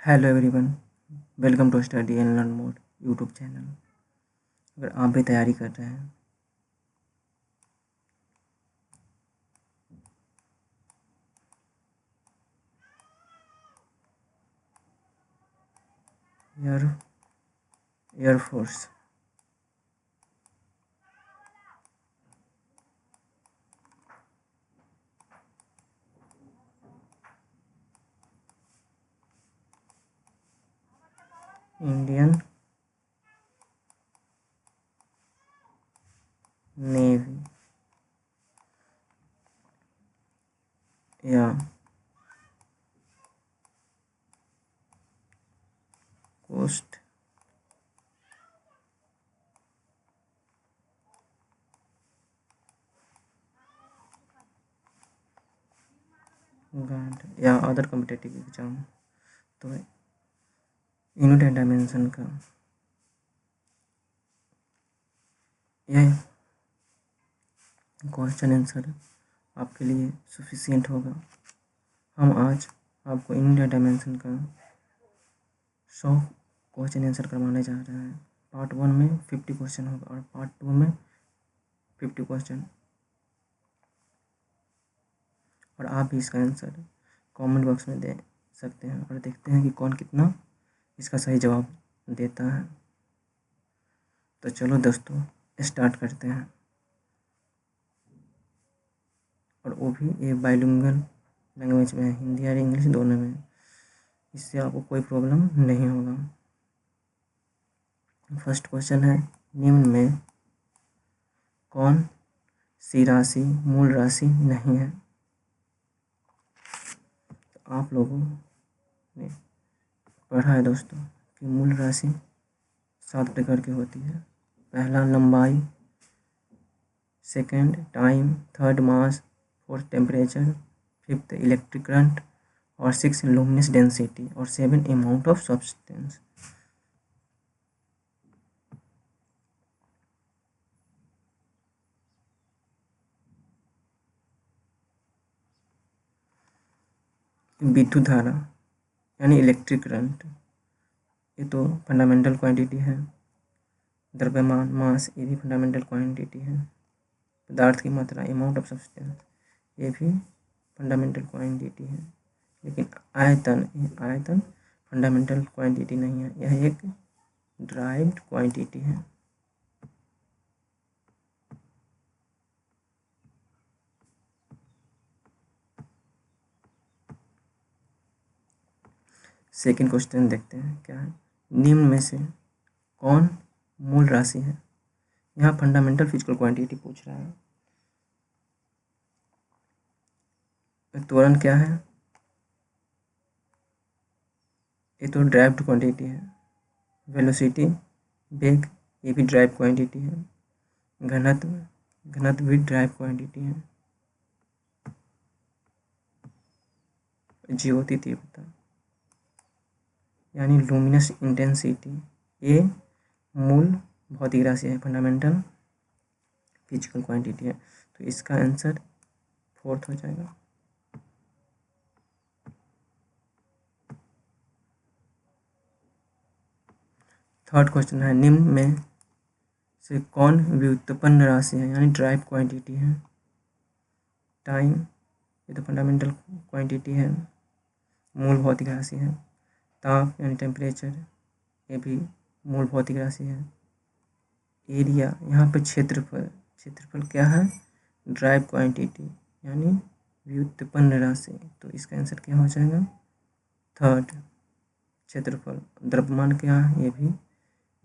Hello everyone, welcome to study and learn more YouTube channel. अगर आप भी तैयारी कर रहे हैं एयरफोर्स, इंडियन नेवी या कोस्ट गार्ड या अदर कॉम्पिटिटिव एग्जाम, तो यूनिट एंड डायमेंशन का यह क्वेश्चन आंसर आपके लिए सफिशिएंट होगा। हम आज आपको यूनिट एंड डायमेंशन का 100 क्वेश्चन आंसर करवाने जा रहे हैं। पार्ट 1 में 50 क्वेश्चन होगा और पार्ट 2 में 50 क्वेश्चन, और आप भी इसका आंसर कमेंट बॉक्स में दे सकते हैं और देखते हैं कि कौन कितना इसका सही जवाब देता है। तो चलो दोस्तों, स्टार्ट करते हैं, और वो भी ये बाइलिंगुअल लैंग्वेज में है, हिंदी और इंग्लिश दोनों में। इससे आपको कोई प्रॉब्लम नहीं होगा। फर्स्ट क्वेश्चन है, निम्न में कौन सी राशि मूल राशि नहीं है? तो आप लोगों ने पढ़ा है दोस्तों कि मूल राशि 7 प्रकार की होती है। पहला लंबाई, second time, third mass, fourth temperature, fifth electric current, और 6 लुमिनस डेंसिटी, और 7 अमाउंट ऑफ सब्सटेंस। विद्युत धारा यानी इलेक्ट्रिक करंट, ये तो फंडामेंटल क्वांटिटी है। द्रव्यमान, मास, ये भी फंडामेंटल क्वांटिटी है। पदार्थ की मात्रा, अमाउंट ऑफ सब्सटेंस, ये भी फंडामेंटल क्वांटिटी है। लेकिन आयतन फंडामेंटल क्वांटिटी नहीं है, यह एक ड्राइव्ड क्वांटिटी है। सेकंड क्वेश्चन देखते हैं क्या है। निम्न में से कौन मूल राशि है? यहाँ फंडामेंटल फिजिकल क्वांटिटी पूछ रहा है। त्वरण क्या है? ये तो ड्राइव्ड क्वांटिटी है। वेलोसिटी, वेग, ये भी ड्राइव क्वांटिटी है। घनत्व भी ड्राइव क्वांटिटी है। ज्योति तीव्रता यानी लुमिनस इंटेंसिटी, ये मूल भौतिक राशि है, फंडामेंटल फिजिकल क्वांटिटी है। तो इसका आंसर 4th हो जाएगा। थर्ड क्वेश्चन है, निम्न में से कौन व्युत्पन्न राशि है यानी ड्राइव क्वांटिटी है? टाइम, ये तो फंडामेंटल क्वांटिटी है, मूल भौतिक राशि है। ताप यानी टेम्परेचर, ये भी मूल भौतिक राशि है। एरिया, यहाँ पे क्षेत्रफल क्या है? ड्राइव क्वांटिटी यानी व्युत्पन्न राशि। तो इसका आंसर क्या हो जाएगा? 3rd, क्षेत्रफल। द्रव्यमान क्या है? ये भी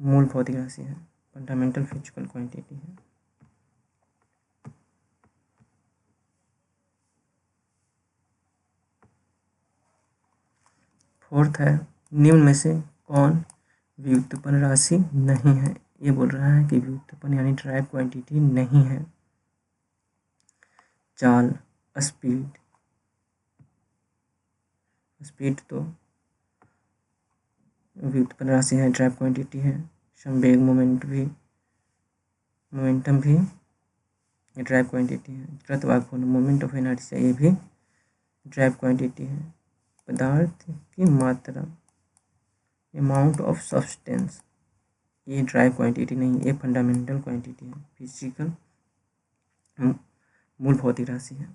मूल भौतिक राशि है, फंडामेंटल फिजिकल क्वांटिटी है। फोर्थ है, निम्न में से कौन व्युत्पन्न राशि नहीं है? ये बोल रहा है कि व्युत्पन्न यानी ड्राइव क्वांटिटी नहीं है। चाल, स्पीड तो व्युत्पन्न राशि है, ड्राइव क्वांटिटी है। संवेग, मोमेंटम भी ड्राइव क्वांटिटी है। जड़त्वाघूर्ण, मोमेंट ऑफ इनर्शिया, ये भी ड्राइव क्वांटिटी है। पदार्थ की मात्रा, अमाउंट ऑफ सब्सटेंस, ये ड्राइव क्वांटिटी नहीं, ये फंडामेंटल क्वांटिटी है, फिजिकल मूल भौतिक राशि है।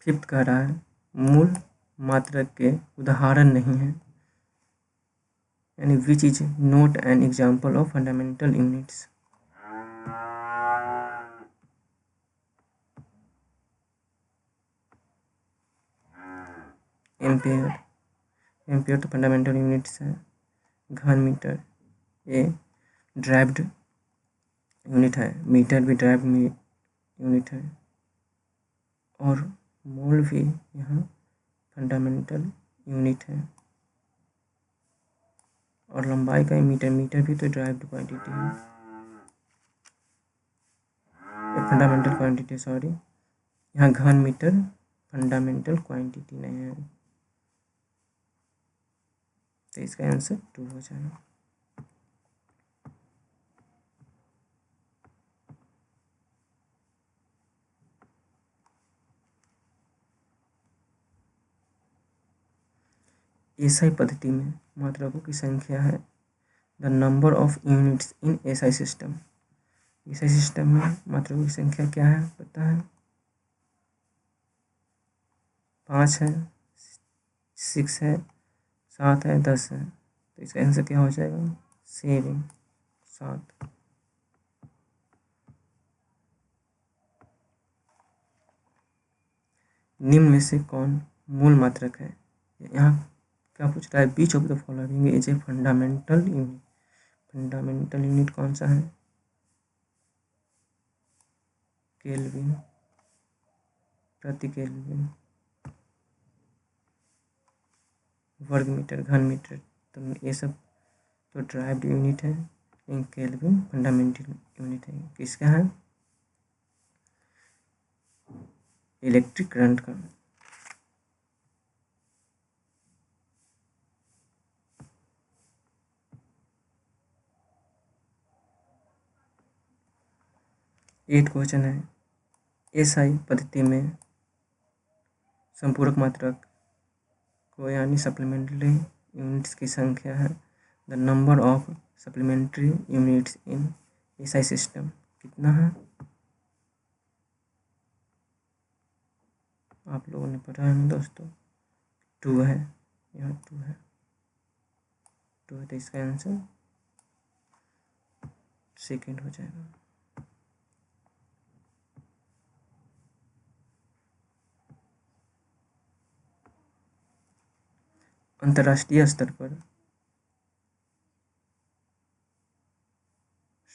फिफ्थ कह रहा है मूल मात्रक के उदाहरण नहीं है, यानी which is not an example of fundamental units. Ampere, ampere तो फंडामेंटल यूनिट्स है। घन मीटर ये ड्राइव्ड यूनिट है, मीटर भी ड्राइव यूनिट है, और मोल भी यहाँ फंडामेंटल यूनिट है, और लंबाई का मीटर, मीटर भी तो ड्राइव्ड क्वांटिटी है, फंडामेंटल क्वांटिटी, सॉरी यहाँ घन मीटर फंडामेंटल क्वांटिटी नहीं है, तो इसका आंसर 2 हो जाएगा। एसआई पद्धति में मात्रकों की संख्या है the number of units in SI system. SI system में मात्रकों की संख्या क्या है पता है? 5 है, 6 है, 7 है, 10 है, तो इसका आंसर क्या हो जाएगा? 7। निम्न में से कौन मूल मात्रक है? यहाँ क्या पूछ रहा है? Which of the following is a fundamental unit. Fundamental unit कौन सा है? केल्विन, प्रति केल्विन, वर्ग मीटर, घन मीटर, तो ये सब तो ड्राइव्ड यूनिट है, लेकिन केल्विन फंडामेंटल यूनिट है। किसका है? इलेक्ट्रिक करंट का। एट क्वेश्चन है एसआई पद्धति में संपूरक मात्रक को यानी सप्लीमेंट्री यूनिट्स की संख्या है the number of supplementary units in SI system कितना है? आप लोगों ने पढ़ा है ना दोस्तों? 2 है, यहाँ 2 है, 2 है, तो इसका आंसर सेकेंड हो जाएगा। अंतर्राष्ट्रीय स्तर पर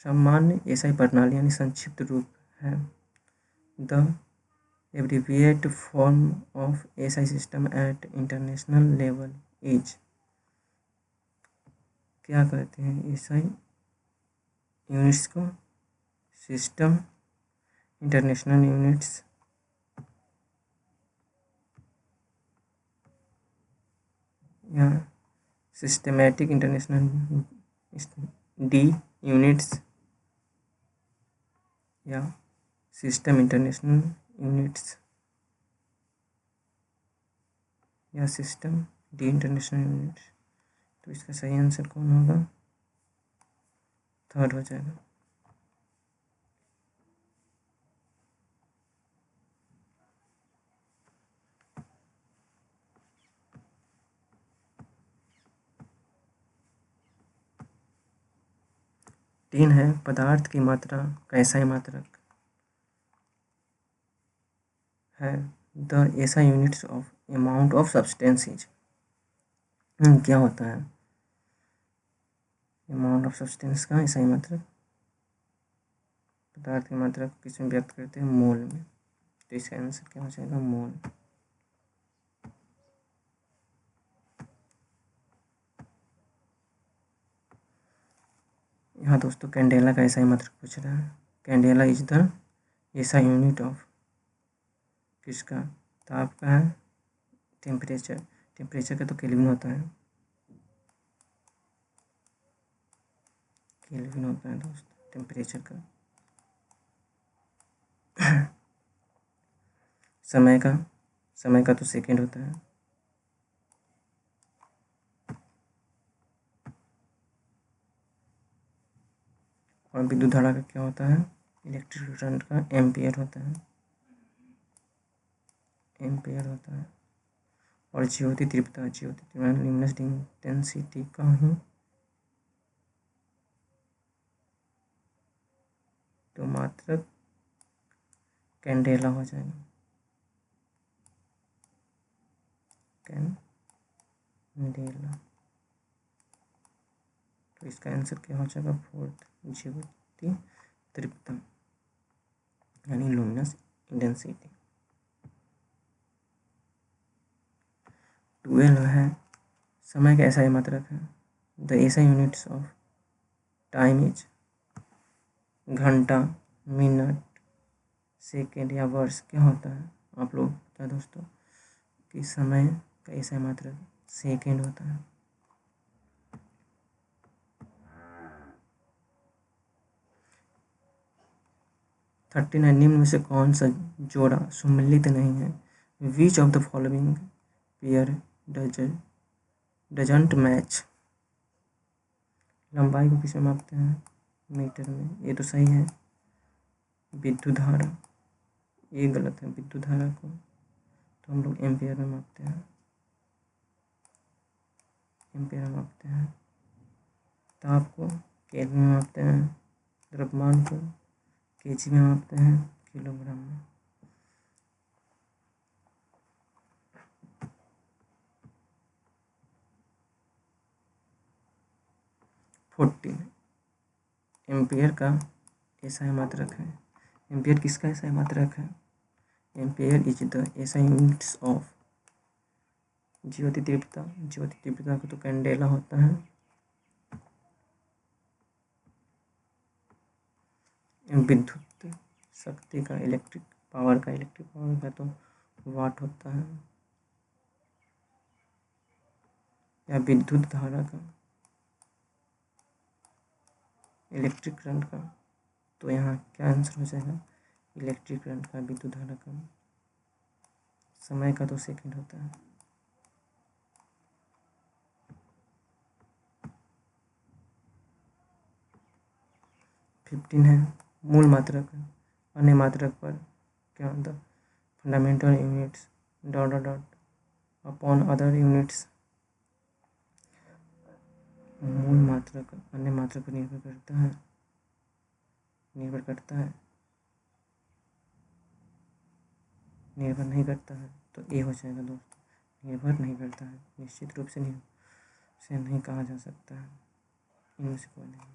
सामान्य एसआई प्रणाली यानी संक्षिप्त रूप है the abbreviate form of SI system eight international level is, क्या कहते हैं एसआई यूनिट्स को? सिस्टम इंटरनेशनल यूनिट्स, या सिस्टमैटिक इंटरनेशनल डी यूनिट्स, या सिस्टम इंटरनेशनल यूनिट्स, या सिस्टम डी इंटरनेशनल यूनिट्स। तो इसका सही आंसर कौन होगा? थर्ड हो जाएगा। तीन है पदार्थ की मात्रा का एसआई मात्रक है the SI units of amount of substance is. क्या होता है अमाउंट ऑफ सब्सटेंस का एसआई मात्रक? पदार्थ की मात्रा को किस में व्यक्त करते हैं? मोल में, तो इसका आंसर क्या हो जाएगा? मोल। यहाँ दोस्तों कैंडेला का एसआई मात्रक पूछ रहा है। Candela is the SI unit of किसका? ताप का है, टेम्परेचर, टेम्परेचर का तो केल्विन होता है, केल्विन होता है दोस्तों टेम्परेचर का। समय का, समय का तो सेकेंड होता है। और विद्युत धारा का क्या होता है? इलेक्ट्रिक करंट का एम्पियर होता है, एम्पियर होता है। और ज्योति तीव्रता, ज्योति तीव्रता ल्यूमिनस इंटेंसिटी का ही तो मात्रक कैंडेला हो जाएगा, कैंडेला। तो इसका आंसर क्या हो जाएगा? फोर्थ, ज्योति तीव्रता यानी लुमिनस इंटेंसिटी। 12 है, समय का ऐसा मात्रक है। The SI units of time is घंटा, मिनट, सेकेंड या वर्ष। क्या होता है आप लोग क्या दोस्तों कि समय का ऐसा मात्रक सेकेंड होता है। थर्टीन है, निम्न में से कौन सा जोड़ा सम्मिलित नहीं है? Which of the following pair doesn't match. लंबाई को किस में मापते हैं? मीटर में। ये तो सही है। विद्युत धारा, ये गलत है। विद्युत धारा को तो हम लोग एम्पियर में मापते हैं, एम्पियर में मापते हैं। ताप को केल्विन में मापते हैं, द्रव्यमान को केजी में मापते हैं, किलोग्राम में। फोर्टीन, एम्पियर का एसआई मात्रक है। एम्पियर किसका एसआई मात्रक है? Ampere is the SI units of ज्योति तीव्रता। ज्योति तीव्रता का तो कैंडेला होता है। विद्युत शक्ति का, इलेक्ट्रिक पावर का तो वाट होता है। या विद्युत धारा का, इलेक्ट्रिक करंट का, तो यहाँ क्या आंसर हो जाएगा? इलेक्ट्रिक करंट का, विद्युत धारा का। समय का तो सेकंड होता है। फिफ्टीन है, मूल मात्रक अन्य मात्रक पर क्या होता है? Fundamental units dot dot dot upon other units. मूल मात्रक अन्य मात्रक पर निर्भर करता है, निर्भर करता है, निर्भर नहीं करता है। तो ए हो जाएगा दोस्तों, निर्भर नहीं करता है। निश्चित रूप से नहीं कहा जा सकता है, इनमें से कोई नहीं।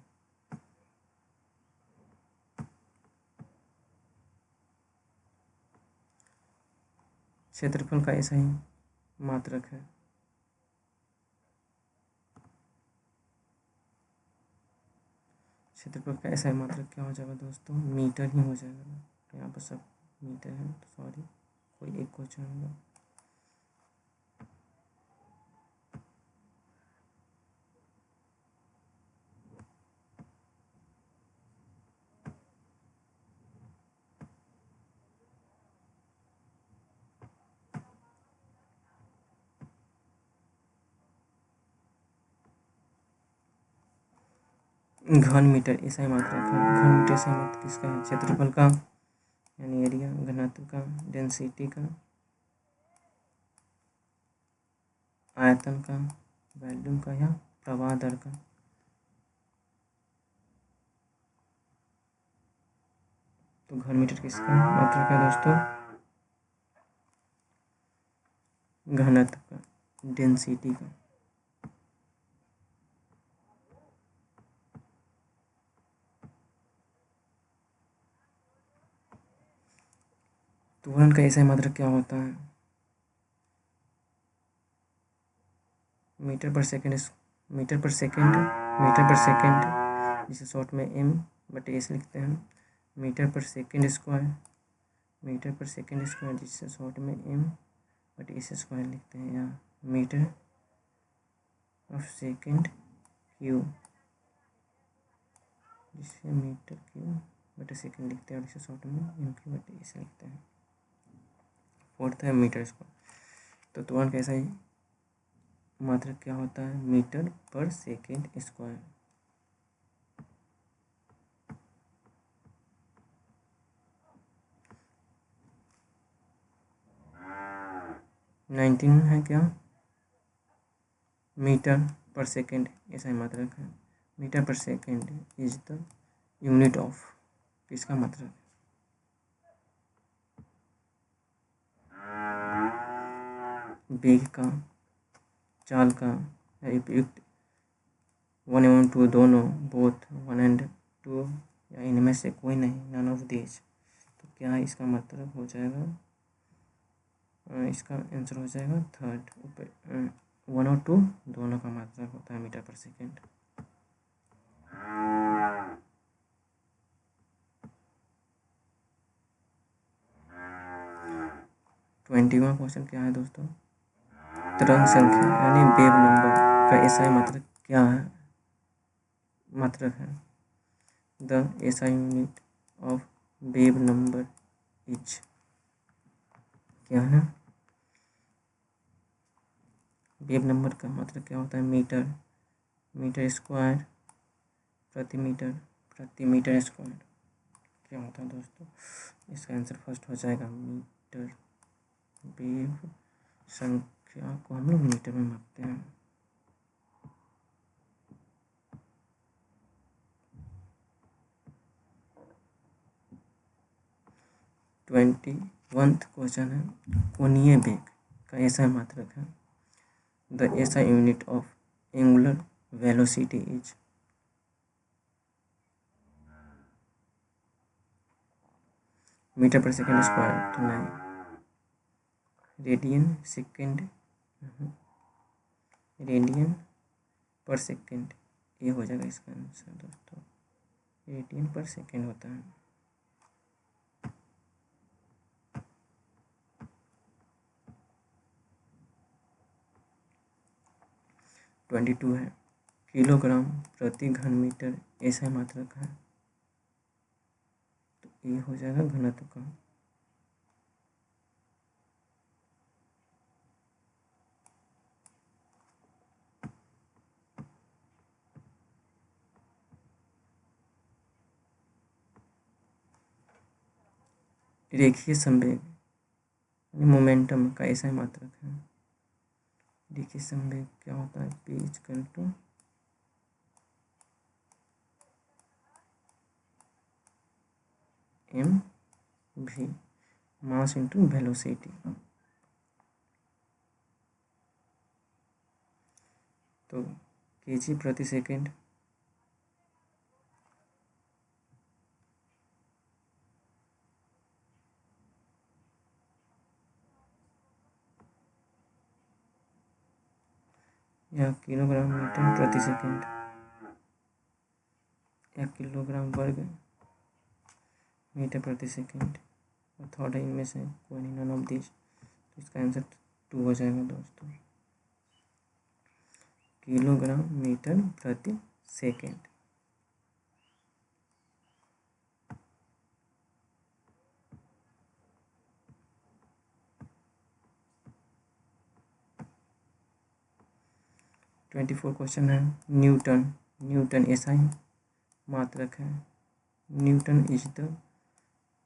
क्षेत्रफल का ऐसा ही मात्रक है। क्षेत्रफल का ऐसा ही मात्रक क्या हो जाएगा दोस्तों? मीटर ही हो जाएगा। यहाँ पर सब मीटर है, तो सॉरी, कोई एक क्वेश्चन होगा। घन मीटर ऐसा ही मात्रक है। घन मीटर ऐसा मात्रक किसका है? क्षेत्रफल का यानी एरिया, घनत्व का, डेंसिटी का, आयतन का, वॉल्यूम का, या प्रवाह दर का। तो घन मीटर किसका मात्रक है दोस्तों? घनत्व का, डेंसिटी का। त्वरण का ऐसा मात्रक क्या होता है? मीटर पर सेकेंड, मीटर पर सेकेंड, मीटर पर सेकेंड, जिसे शॉर्ट में एम बटे एस लिखते हैं। मीटर पर सेकेंड स्क्वायर, मीटर पर सेकेंड स्क्वायर, जिसे शॉर्ट में एम बटे एस स्क्वायर लिखते हैं। या मीटर ऑफ सेकेंड क्यूब, जिसे मीटर क्यूब बटे सेकेंड लिखते हैं, और इसे शॉर्ट में एम क्यूब बटे एस लिखते हैं। फोर्थ है मीटर स्क्वायर। तो त्वरण का एसआई मात्रक क्या होता है? मीटर पर सेकेंड स्क्वायर। 19 है क्या? मीटर पर सेकेंड एसआई मात्रक है। मीटर पर second is the unit of किसका मात्रक? वेग का, चाल का, या उपयुक्त 1 एवं 2 दोनों, बोथ 1 एंड 2, या इनमें से कोई नहीं, नन ऑफ दिस। तो क्या इसका मतलब हो जाएगा? इसका आंसर हो जाएगा थर्ड। 1 और 2 दोनों का मात्रक होता है मीटर पर सेकेंड। ट्वेंटीवां क्वेश्चन क्या है दोस्तों? तरंग संख्या यानी वेव नंबर का एसआई मात्रक क्या है? मात्रक है the SI unit of wave number is क्या है? वेव नंबर का मात्रक क्या होता है? मीटर, मीटर स्क्वायर प्रति मीटर स्क्वायर क्या होता है दोस्तों? इसका आंसर फर्स्ट हो जाएगा मीटर। वेव संख्या को हम लोग मीटर में मापते हैं। ट्वेंटी वंथ क्वेश्चन है कोणीय वेग का एसआई मात्रक है the SI unit of angular velocity is metre पर सेकेंड स्क्वायर तो नहीं, रेडियन सेकेंड, रेडियन पर सेकेंड ये हो जाएगा इसका आंसर दोस्तों। रेडियन पर सेकेंड होता है। 22 है किलोग्राम प्रति घन मीटर ऐसा मात्रक है, तो ये हो जाएगा घनत्व का। रेखीय संवेग मोमेंटम का ऐसा मात्रक है। रेखीय संवेग क्या होता है? P इक्वल टू एम भी मास इंटू वेलोसिटी। तो केजी प्रति सेकेंड या किलोग्राम मीटर प्रति सेकेंड या किलोग्राम वर्ग मीटर प्रति सेकेंड, और थर्ड है इनमें से कोई नहीं, नन ऑफ दिस। तो इसका आंसर 2 हो जाएगा दोस्तों, किलोग्राम मीटर प्रति सेकेंड। ट्वेंटी 24 क्वेश्चन है न्यूटन। न्यूटन एसआई मात्रक है। Newton is the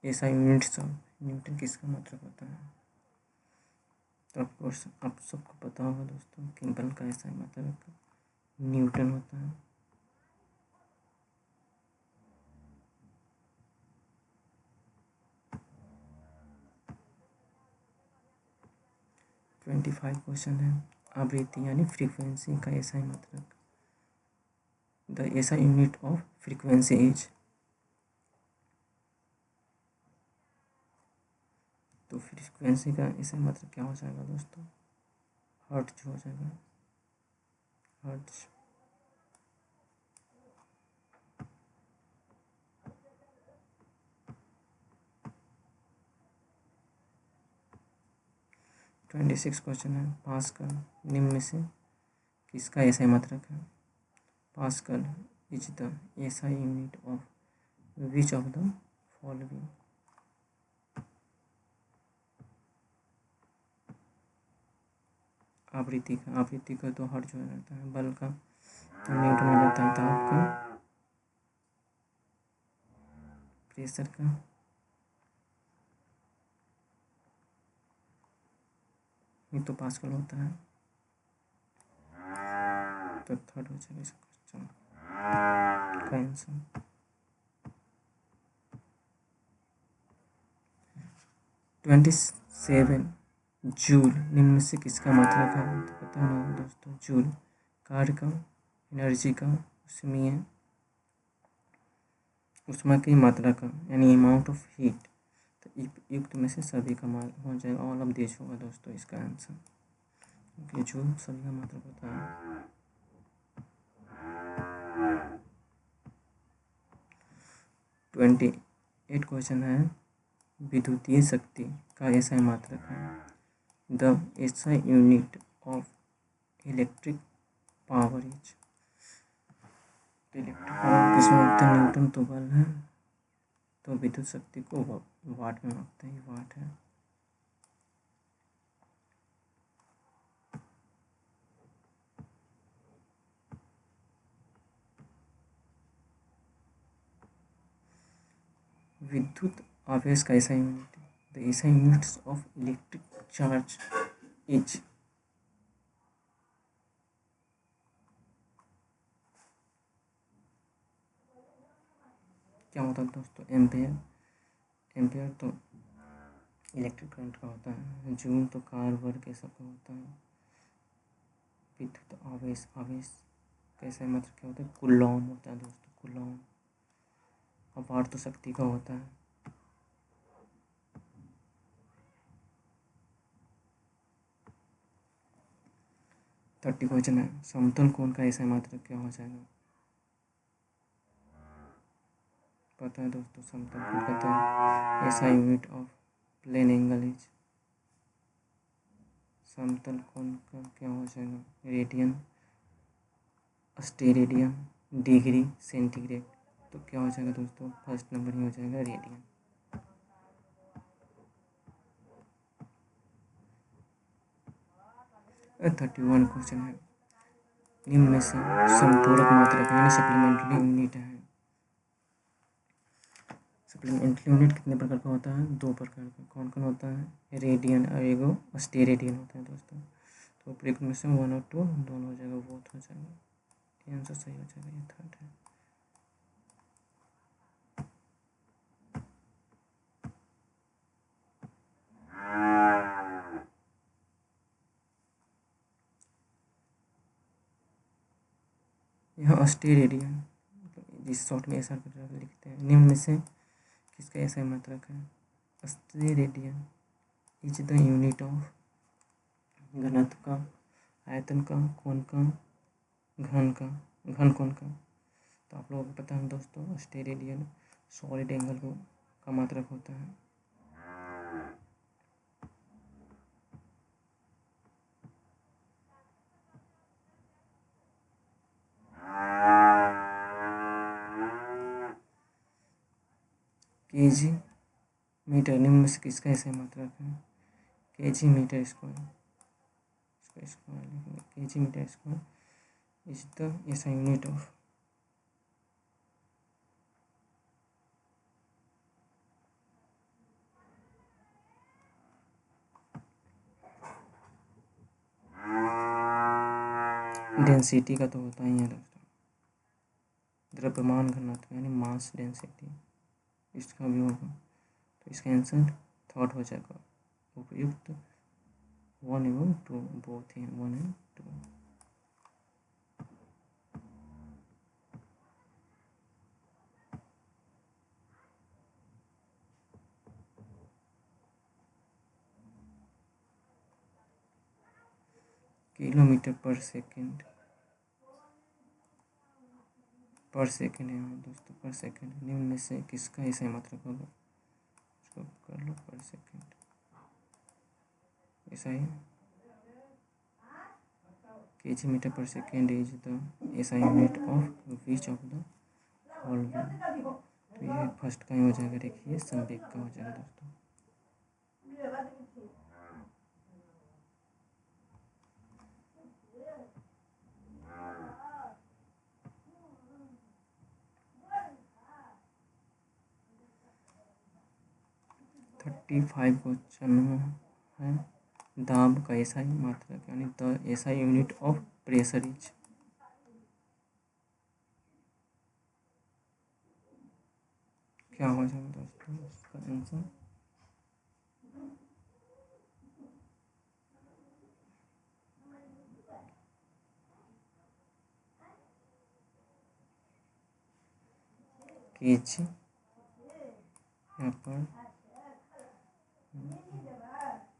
SI units of, Newton किसका मात्रक होता है? तो ऑफकोर्स आप सबको पता होगा दोस्तों, किम्पल का एसआई मात्रक न्यूटन होता है। ट्वेंटी 25 क्वेश्चन है आवृत्ति यानी फ्रीक्वेंसी का एसआई मात्रक the SI unit of frequency is, तो फ्रीक्वेंसी का एसआई मात्रक क्या हो जाएगा दोस्तों? हर्ट्ज हो जाएगा, हर्ट्ज। ट्वेंटी 26 क्वेश्चन है पास्कल। निम्न में से किसका एसआई मात्रक है? Pascal is the SI unit of which of the following? आवृत्ति का तो हर्ट्ज हो जाता है, बल का तो न्यूटन हो जाता है, दाब का, प्रेशर का ये तो पास्कल होता है। तो थर्ड हो जाएगा इसका क्वेश्चन का आंसर। 27 जूल निम्न में से किसका मात्रक है? तो पता है ना दोस्तों, जूल कार्य का, एनर्जी का, उसमें उष्मा की मात्रा का, यानी अमाउंट ऑफ हीट। तो युक्त में से सभी का मान हो जाएगा, ऑल ऑफ दिस होगा दोस्तों इसका आंसर, क्योंकि जूल सभी का मात्रक होता है। 28 क्वेश्चन है, विद्युतीय शक्ति का एसआई मात्रक है। The SI unit of electric power is. Electric power किसमें मापते हैं? न्यूटन तो बल है, तो विद्युत शक्ति को वाट में मापते हैं, वाट है। विद्युत आवेश का SI unit, the SI units of electric charge is. क्या होता है दोस्तों? एम्पेयर। एम्पेयर तो इलेक्ट्रिक करंट का होता है, जूल तो कार वर्ग ये सब का होता है। विद्युत आवेश, आवेश कैसे मतलब क्या होता है? कूलॉम होता है दोस्तों, कूलॉम। और वाट तो शक्ति का होता है। थर्टी क्वेश्चन है, समतल कोण का एसआई मात्रक क्या हो जाएगा? पता है दोस्तों, समतल कोण कहते हैं SI unit of plane angle is. समतल कोण का क्या हो जाएगा? Radian, steradian, degree, centigrade. तो क्या हो जाएगा दोस्तों? फर्स्ट नंबर ही हो जाएगा, रेडियन। 31 क्वेश्चन है, निम्न में से संपूरक मात्रक यानी सप्लीमेंट्री यूनिट है। सप्लीमेंट्री यूनिट कितने प्रकार का होता है? 2 प्रकार का। कौन कौन होता है? रेडियन और एगो स्टेरेडियन होता है दोस्तों। तो प्रयोग में से 1 और 2 दोनों हो जाएगा, बोथ हो जाएगा, ये आंसर सही हो जाएगा, ये थर्ड है। यहाँ स्टेरेडियन जिस शॉर्ट में ऐसा लिखते हैं, निम्न में से किसका ऐसा मात्रक है? Steradian is the unit of घनत्व का, आयतन का, कोण का, घन कोण का। तो आप लोगों को पता है दोस्तों, स्टेरेडियन सॉलिड एंगल को का मात्रक होता है। केजी मीटर निम्न में से किसका ऐसा मात्रक है? केजी मीटर स्क्वायर, इसका स्क्वायर लिखेंगे, kg metre square is the SI unit of density का तो होता ही है दोस्तों, द्रव्यमान घनत्व यानी मास डेंसिटी, इसका भी होगा। तो इसका आंसर थर्ड हो जाएगा, उपयुक्त 1 एवं 2 बोथ हैं, 1 एंड 2। किलोमीटर पर सेकेंड है दोस्तों, पर सेकेंड। निम्न में से किसका ऐसा मात्रक होगा? इसको कर लो, पर सेकेंड ऐसा ही। केजी मीटर पर second is the SI unit of which of the following. तो ये फर्स्ट का ही हो जाएगा, देखिए संवेग का हो जाएगा दोस्तों। 45 क्वेश्चन में है दाब का एसआई मात्रक यानी the SI unit of pressure is. क्या हो जाएगा दोस्तों इसका आंसर? केजी यहाँ पर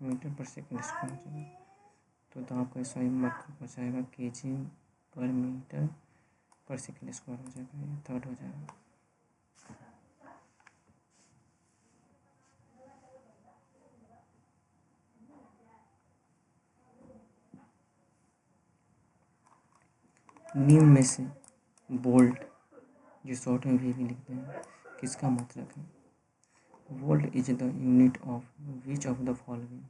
मीटर पर सेकंड स्क्वायर हो जाएगा, तो दाब का सही मात्रक हो जाएगा केजी पर मीटर पर सेकंड स्क्वायर हो जाएगा, ये थर्ड हो जाएगा। निम्न में से वोल्ट जो शॉर्ट में भी लिखते हैं किसका मात्रक है? Volt is the unit of which of the following?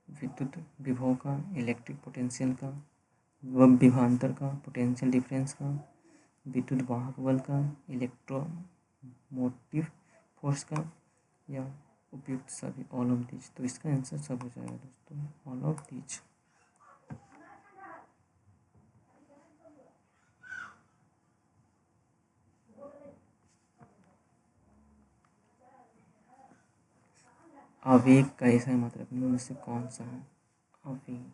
विद्युत विभव का, इलेक्ट्रिक पोटेंशियल का, विभवांतर का, पोटेंशियल डिफरेंस का, विद्युत वाहक बल का, इलेक्ट्रोमोटिव फोर्स का, या उपयुक्त सभी, ऑल ऑफ दीज। तो इसका आंसर सब हो जाएगा दोस्तों, ऑल ऑफ दीज। आवेग का ऐसा मात्रक निम्न में से कौन सा है? आवेग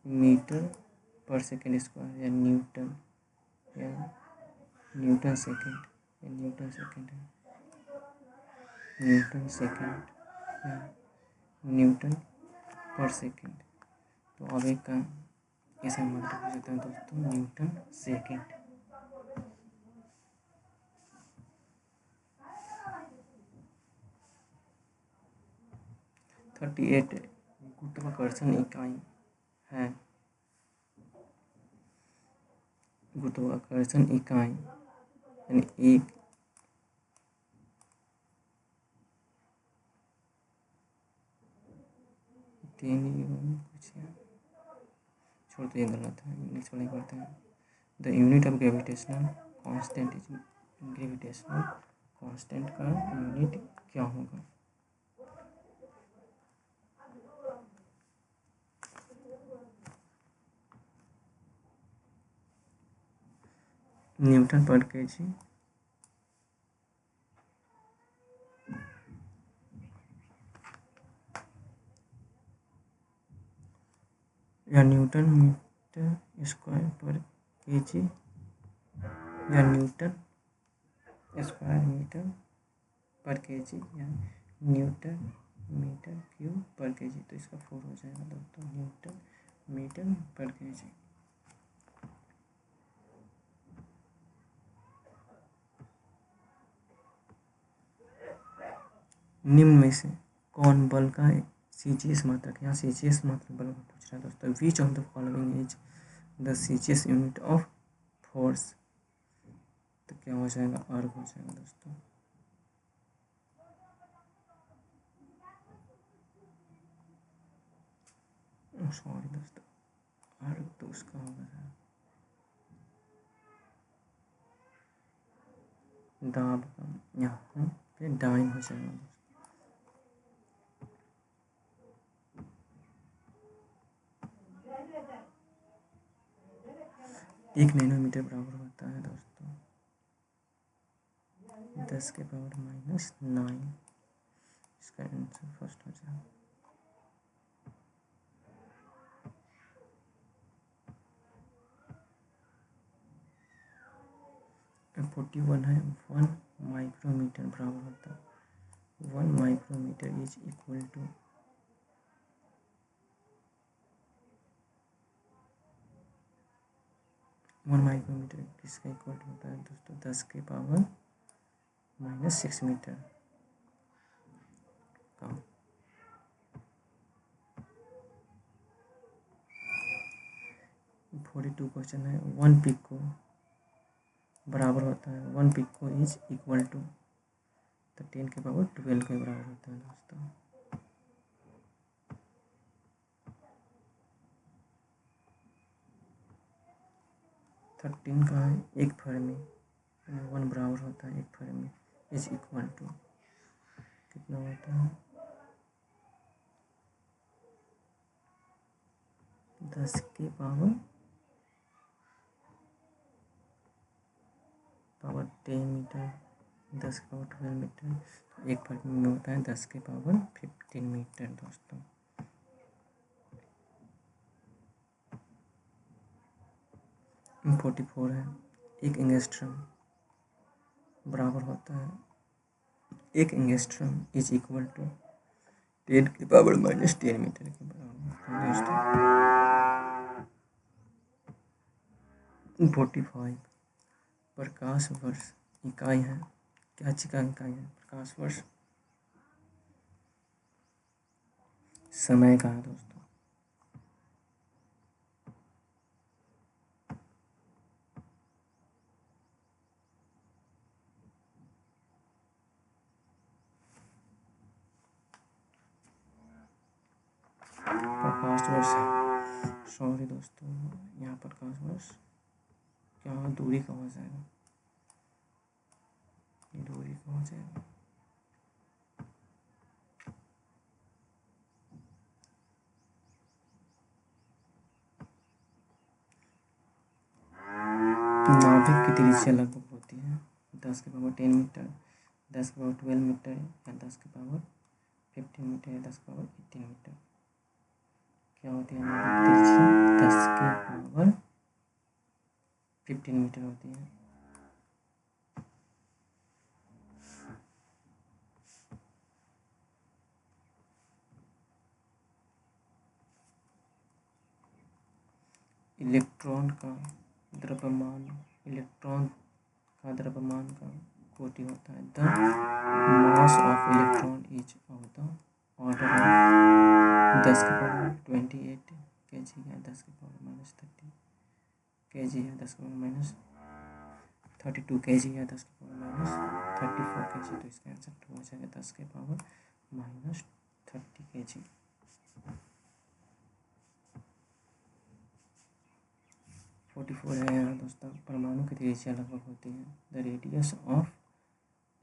मीटर पर सेकेंड स्क्वायर या न्यूटन सेकेंड या न्यूटन सेकेंड है, न्यूटन सेकेंड या न्यूटन पर सेकेंड। तो आवेग का ऐसा मात्रक हो जाता है दोस्तों न्यूटन सेकेंड। थर्टी एट गुरुत्वाकर्षण इकाई है। गुरुत्वाकर्षण इकाई यानी एक कुछ छोड़ तो ये गलत है, नेक्स्ट वाला करते हैं। The unit of gravitational constant is, gravitational constant का यूनिट क्या होगा? न्यूटन पर केजी या न्यूटन मीटर स्क्वायर पर केजी या न्यूटन स्क्वायर मीटर पर केजी या न्यूटन मीटर क्यूब पर केजी। तो इसका 4 हो जाएगा दोस्तों, न्यूटन मीटर पर केजी। निम्न में से कौन बल का सीजीएस मात्रक? यहाँ सीजीएस मात्रक बल का पूछ रहा है दोस्तों। Which of the following is the CGS unit of force? तो क्या हो जाएगा? अर्ग हो जाएगा दोस्तों। सॉरी दोस्तों, अर्ग तो उसका होगा दाब का, यहाँ पे डाइन हो जाएगा दोस्तों। 1 नैनोमीटर बराबर होता है दोस्तों 10 के पावर -9। इसका आंसर फर्स्ट हो जाएगा। 41 है, 1 माइक्रोमीटर बराबर होता है 1 micrometre is equal to 1 micrometre किसका इक्वल होता है दोस्तों? 10 के पावर -6 मीटर का। 42 क्वेश्चन है, 1 पिको बराबर होता है 1 पिको इज इक्वल टू, तो 10 के पावर 12 के बराबर होता है दोस्तों। 13 का है 1 फर्मी, 1 बराबर होता है 1 फर्मी इज इक्वल टू कितना होता है 10 के पावर 10 मीटर, 10 के पावर 12 मीटर, तो 1 फर्मी में होता है 10 के पावर 15 मीटर दोस्तों। इन 44 है 1 एंगस्ट्रम बराबर होता है 1 एंगस्ट्रम इज इक्वल टू 10 की पावर -10 मीटर के बराबर होता है दोस्तों। 45 प्रकाश वर्ष इकाई है, क्या चिका इकाई है प्रकाश वर्ष, समय का है दोस्तों। प्रकाश वर्ष सॉरी दोस्तों, यहाँ प्रकाश वर्ष क्या दूरी का हो जाएगा, दूरी का हो जाएगा नाभिक की त्रिज्या लगभग होती है 10 के पावर 10 मीटर, 10 के पावर 12 मीटर या 10 के पावर 15 मीटर या 10 के पावर 18 मीटर। क्या होती है नाभिक की त्रिज्या 10 के पावर 15 मीटर होती है। इलेक्ट्रॉन का द्रव्यमान, इलेक्ट्रॉन का द्रव्यमान का कोटि होता है the mass of electron is of the order of 10 के पावर 28 kg या 10 के पावर -30 kg या 10 के पावर -32 kg या 10 के पावर -34 kg। तो इसका आंसर हो जाएगा 10 के पावर -30 kg। फोर्टी फोर है यहाँ दोस्तों, परमाणु की त्रिज्या लगभग होती है the radius of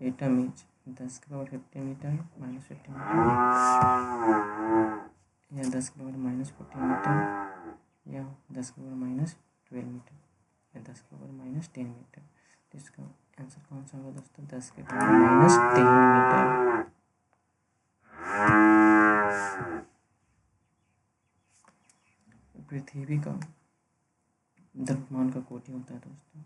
atom is 10 के पावर 15 मीटर -15 मीटर या 10 के पावर -14 मीटर या 10 के पावर -12 मीटर या 10 के पावर -10 मीटर। तो इसका आंसर कौन सा होगा दोस्तों 10 के पावर -3 मीटर। पृथ्वी का द्रव्यमान का कोटि होता है दोस्तों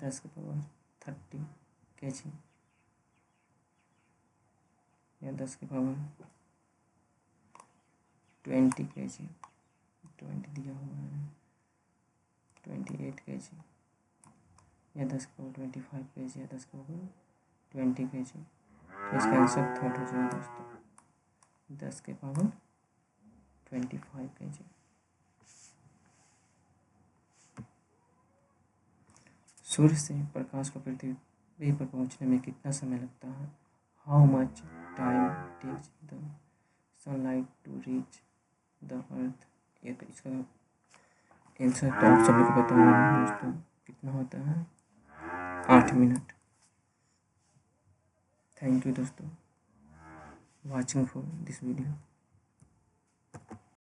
10 के पावर 30 kg या 10 के पावर 20 kg, 20 दिया हुआ है 28 kg या 10 के पावर 25 kg या 10 के पावर 20 kg। तो इसका आंसर थर्ड हो जाएगा दोस्तों 10 के पावर 25 kg। सूर्य से प्रकाश को पृथ्वी पर पहुंचने में कितना समय लगता है, how much time takes the sunlight to reach the earth. ये तो इसका आंसर तो आप सभी को पता होगा दोस्तों, कितना होता है 8 मिनट। थैंक यू दोस्तों वॉचिंग फॉर दिस वीडियो।